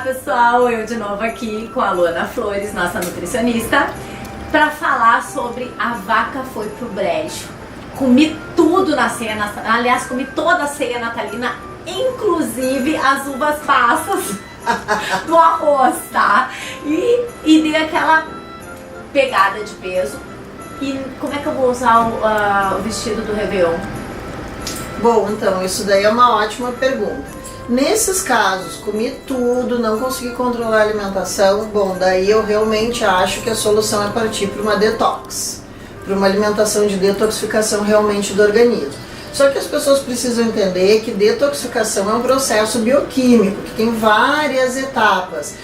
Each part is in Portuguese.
pessoal, eu de novo aqui com a Luana Flores, nossa nutricionista, para falar sobre a vaca foi pro brejo. Comi tudo na ceia, aliás, comi toda a ceia natalina, inclusive as uvas passas do arroz, tá? E dei aquela pegada de peso. E como é que eu vou usar o vestido do Réveillon? Bom, então, isso daí é uma ótima pergunta. Nesses casos, comi tudo, não consegui controlar a alimentação, bom, daí eu realmente acho que a solução é partir para uma detox, para uma alimentação de detoxificação realmente do organismo. Só que as pessoas precisam entender que detoxificação é um processo bioquímico, que tem várias etapas.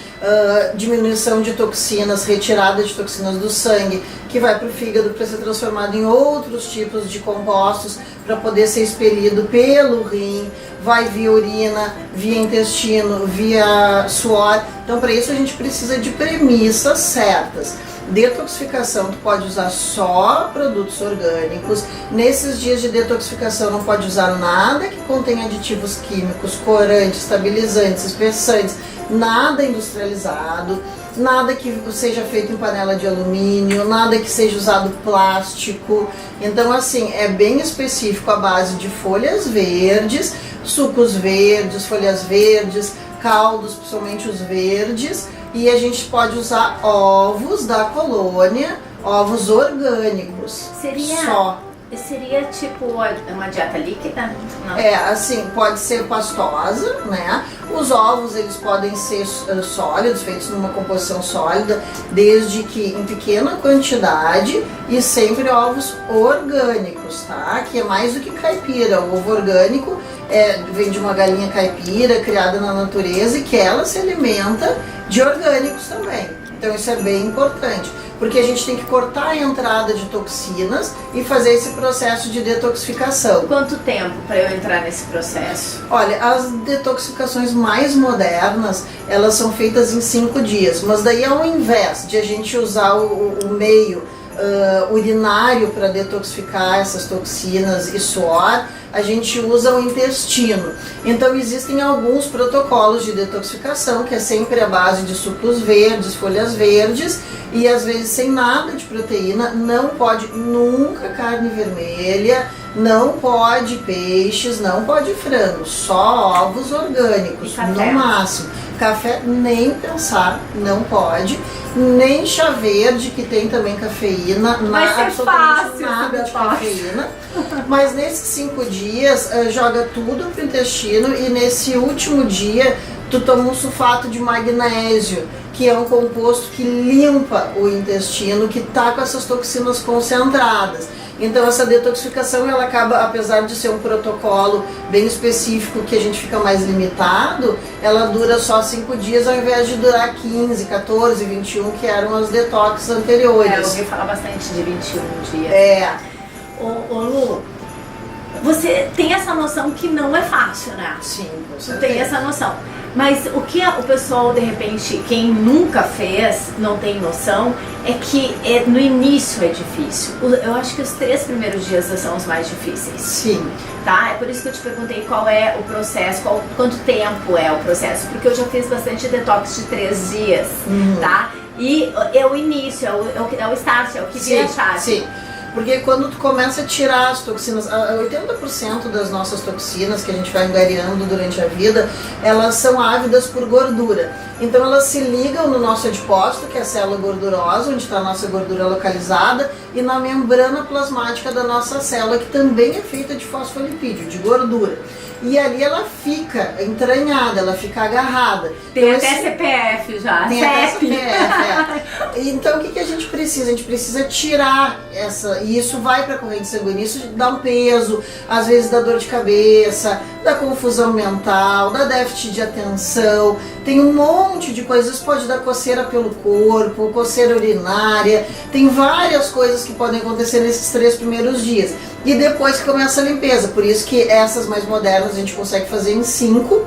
Diminuição de toxinas, retirada de toxinas do sangue, que vai para o fígado para ser transformado em outros tipos de compostos para poder ser expelido pelo rim, vai via urina, via intestino, via suor. Então, para isso a gente precisa de premissas certas. Detoxificação, tu pode usar só produtos orgânicos. Nesses dias de detoxificação não pode usar nada que contenha aditivos químicos, corantes, estabilizantes, espessantes, nada industrializado, nada que seja feito em panela de alumínio, nada que seja usado plástico. Então, assim, é bem específico a base de folhas verdes, sucos verdes, folhas verdes, caldos, principalmente os verdes. E a gente pode usar ovos da colônia, ovos orgânicos. Seria tipo uma dieta líquida? Não. É, assim, pode ser pastosa, né? Os ovos, eles podem ser sólidos, feitos numa composição sólida, desde que em pequena quantidade e sempre ovos orgânicos, tá? Que é mais do que caipira. O ovo orgânico vem de uma galinha caipira, criada na natureza, e que ela se alimenta de orgânicos também. Então isso é bem importante, porque a gente tem que cortar a entrada de toxinas e fazer esse processo de detoxificação. Quanto tempo para eu entrar nesse processo? Olha, as detoxificações mais modernas, elas são feitas em 5 dias, mas daí ao invés de a gente usar o meio urinário para detoxificar essas toxinas e suor, a gente usa o intestino. Então existem alguns protocolos de detoxificação, que é sempre a base de sucos verdes, folhas verdes, e às vezes sem nada de proteína. Não pode nunca carne vermelha, não pode peixes, não pode frango, só ovos orgânicos, no máximo. Café nem pensar, não pode. Nem chá verde, que tem também cafeína, absolutamente nada de cafeína. Mas nesses 5 dias, joga tudo pro intestino, e nesse último dia tu toma um sulfato de magnésio, que é um composto que limpa o intestino, que tá com essas toxinas concentradas. Então essa detoxificação, ela acaba, apesar de ser um protocolo bem específico que a gente fica mais limitado, ela dura só 5 dias ao invés de durar 15, 14, 21, que eram as detox anteriores. Eu ouvi falar bastante de 21 dias. Ô Lu, você tem essa noção que não é fácil, né? Sim, com certeza. Tem essa noção. Mas o que o pessoal, de repente, quem nunca fez, não tem noção, é que no início é difícil. Eu acho que os 3 primeiros dias são os mais difíceis. Sim. Tá? É por isso que eu te perguntei qual é o processo, quanto tempo é o processo, porque eu já fiz bastante detox de 3 dias, tá? E é o início, é o start, é o que vira a chave. Sim. Porque quando tu começa a tirar as toxinas, 80% das nossas toxinas que a gente vai angariando durante a vida, elas são ávidas por gordura. Então elas se ligam no nosso adipócito, que é a célula gordurosa, onde está a nossa gordura localizada, e na membrana plasmática da nossa célula, que também é feita de fosfolipídio, de gordura. E ali ela fica entranhada, ela fica agarrada. Tem então, até CPF já. Tem até CPF, Então o que a gente precisa? A gente precisa tirar e isso vai para a corrente sanguínea, isso dá um peso, às vezes dá dor de cabeça, dá confusão mental, dá déficit de atenção, tem um monte de coisas, pode dar coceira pelo corpo, coceira urinária, tem várias coisas que podem acontecer nesses 3 primeiros dias. E depois que começa a limpeza, por isso que essas mais modernas a gente consegue fazer em 5,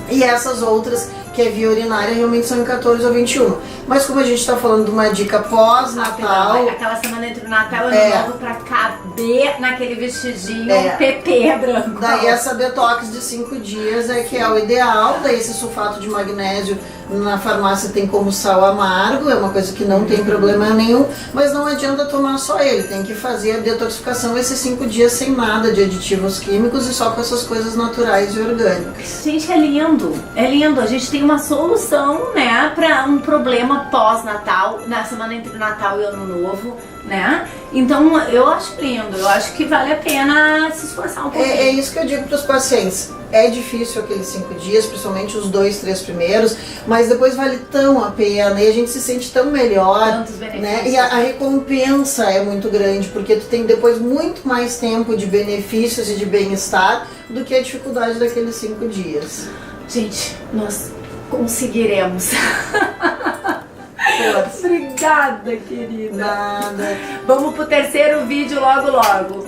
e essas outras, que é via urinária, realmente são em 14 ou 21. Mas como a gente está falando de uma dica pós-natal... Aquela semana entre o Natal e o Ano Novo pra caber naquele vestidinho PP branco. Daí essa detox de 5 dias é que é o ideal. Daí esse sulfato de magnésio na farmácia tem como sal amargo, é uma coisa que não tem problema nenhum, mas não adianta tomar só ele, tem que fazer a detoxificação esses 5 dias sem nada de aditivos químicos e só com essas coisas naturais e orgânicas. Gente, é lindo, a gente tem uma solução, né, para um problema pós-natal, na semana entre Natal e Ano Novo, né? Então eu acho lindo, eu acho que vale a pena se esforçar um pouquinho. É isso que eu digo para os pacientes. É difícil aqueles 5 dias, principalmente os 2, 3 primeiros, mas depois vale tão a pena e a gente se sente tão melhor. Tantos benefícios. Né? E a recompensa é muito grande, porque tu tem depois muito mais tempo de benefícios e de bem-estar do que a dificuldade daqueles 5 dias. Gente, nós conseguiremos. Obrigada, querida. Nada. Vamos pro terceiro vídeo logo logo.